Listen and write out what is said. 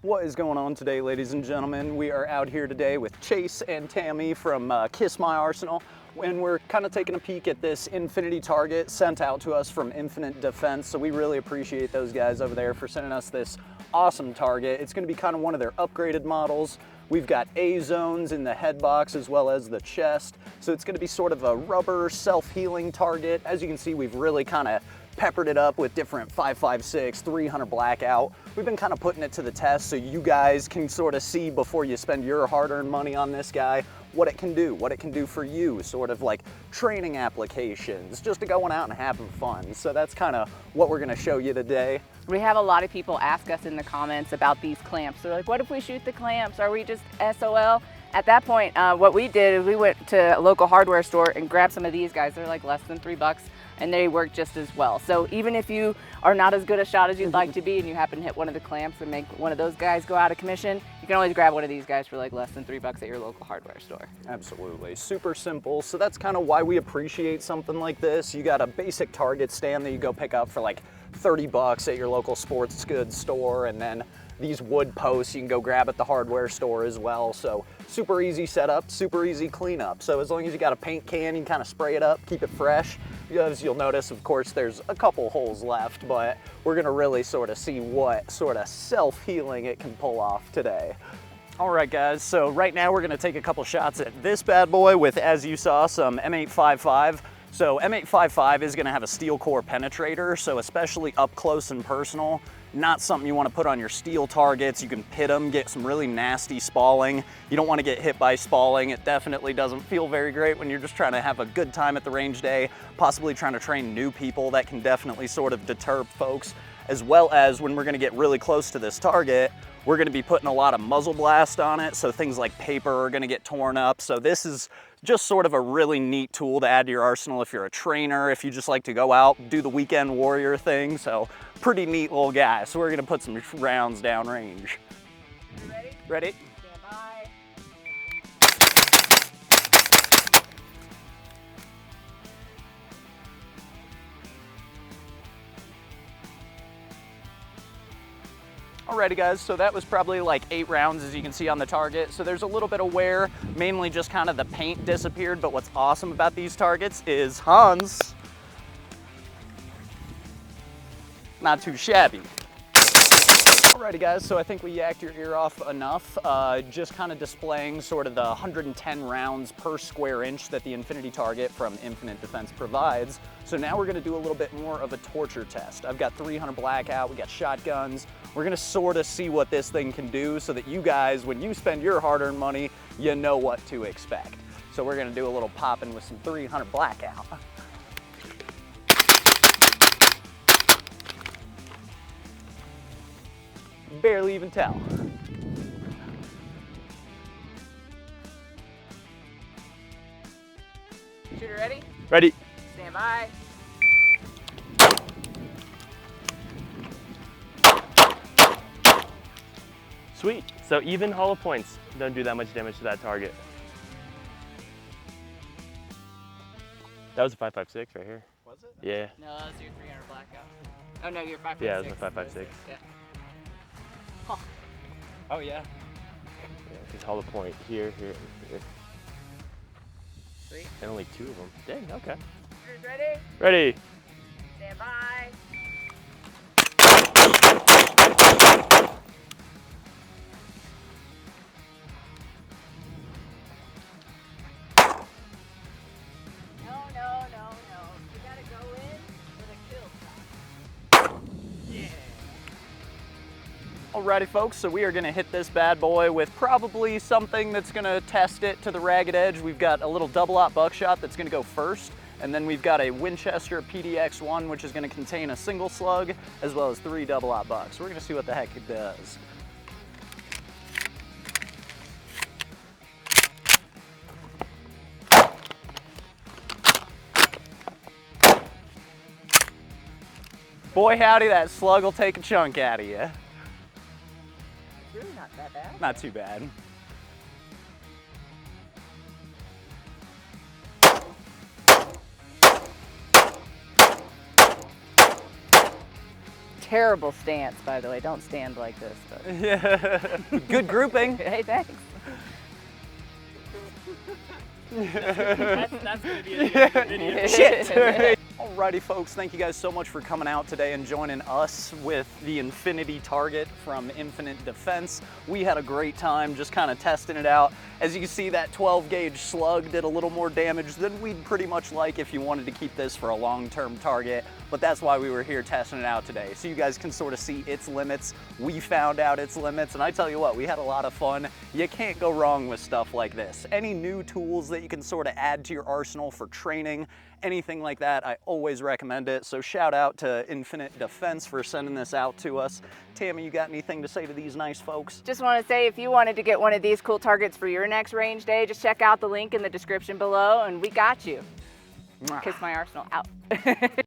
What is going on today, ladies and gentlemen? We are out here today with Chase and Tammy from Kiss My Arsenal, and we're kind of taking a peek at this infinity target sent out to us from Infinite Defense. So we really appreciate those guys over there for sending us this awesome target. It's going to be kind of one of their upgraded models. We've got A zones in the head box as well as the chest. So it's going to be sort of a rubber self-healing target. As you can see, we've really kind of peppered it up with different 5.56, 300 blackout. We've been kind of putting it to the test so you guys can sort of see before you spend your hard-earned money on this guy, what it can do for you, sort of like training applications, just to going out and having fun. So that's kind of what we're gonna show you today. We have a lot of people ask us in the comments about these clamps. They're like, what if we shoot the clamps? Are we just SOL? At that point, what we did is we went to a local hardware store and grabbed some of these guys. They're like less than $3 and they work just as well. So even if you are not as good a shot as you'd like to be and you happen to hit one of the clamps and make one of those guys go out of commission, you can always grab one of these guys for like less than $3 at your local hardware store. Absolutely, super simple. So that's kind of why we appreciate something like this. You got a basic target stand that you go pick up for like $30 at your local sports goods store, and then these wood posts you can go grab at the hardware store as well. So super easy setup, super easy cleanup. So as long as you got a paint can, you can kind of spray it up, keep it fresh. As you'll notice, of course, there's a couple holes left, but we're gonna really sort of see what sort of self-healing it can pull off today. All right, guys, so right now we're gonna take a couple shots at this bad boy with, as you saw, some M855. So M855 is gonna have a steel core penetrator, so especially up close and personal, not something you wanna put on your steel targets. You can pit them, get some really nasty spalling. You don't wanna get hit by spalling. It definitely doesn't feel very great when you're just trying to have a good time at the range day, possibly trying to train new people. That can definitely sort of deter folks, as well as when we're gonna get really close to this target, we're gonna be putting a lot of muzzle blast on it, so things like paper are gonna get torn up. So this is just sort of a really neat tool to add to your arsenal if you're a trainer, if you just like to go out, do the weekend warrior thing. So pretty neat little guy. So we're gonna put some rounds down range. You ready? Ready? Stand by. Alrighty guys, so that was probably like 8 rounds as you can see on the target. So there's a little bit of wear, mainly just kind of the paint disappeared, but what's awesome about these targets is Hans, not too shabby. Alrighty guys, so I think we yacked your ear off enough, just kind of displaying sort of the 110 rounds per square inch that the Infinity target from Infinite Defense provides. So now we're gonna do a little bit more of a torture test. I've got 300 blackout, we got shotguns. We're gonna sort of see what this thing can do so that you guys, when you spend your hard-earned money, you know what to expect. So we're gonna do a little popping with some 300 blackout. Barely even tell. Shooter ready? Ready? Stand by. Sweet. So even hollow points don't do that much damage to that target. That was a 5.56 right here. Was it? Yeah. No, that was your 300 blackout. Oh no, you're 5.56. Yeah, it was my 5.56. Yeah. Oh yeah. Yeah, because hollow point here, here, here. Sweet. And only 2 of them. Dang, okay. Shooters ready? Ready. Stand by. No. You gotta go in with a kill shot. Yeah. Alrighty folks, so we are gonna hit this bad boy with probably something that's gonna test it to the ragged edge. We've got a little double-aught buckshot that's gonna go first, and then we've got a Winchester PDX-1, which is gonna contain a single slug, as well as 3 double-aught bucks. We're gonna see what the heck it does. Boy howdy, that slug will take a chunk out of you. It's really not that bad. Not too bad. Terrible stance, by the way. Don't stand like this. But... Yeah. Good grouping. Hey, thanks. That's gonna be a video. Shit. Alrighty folks, thank you guys so much for coming out today and joining us with the Infinity Target from Infinite Defense. We had a great time just kind of testing it out. As you can see, that 12 gauge slug did a little more damage than we'd pretty much like if you wanted to keep this for a long-term target, but that's why we were here testing it out today. So you guys can sort of see its limits. We found out its limits, and I tell you what, we had a lot of fun. You can't go wrong with stuff like this. Any new tools that you can sort of add to your arsenal for training, anything like that, I always recommend it. So shout out to Infinite Defense for sending this out to us. Tammy, you got anything to say to these nice folks? Just want to say, if you wanted to get one of these cool targets for your next range day, just check out the link in the description below, and we got you. Kiss my arsenal out.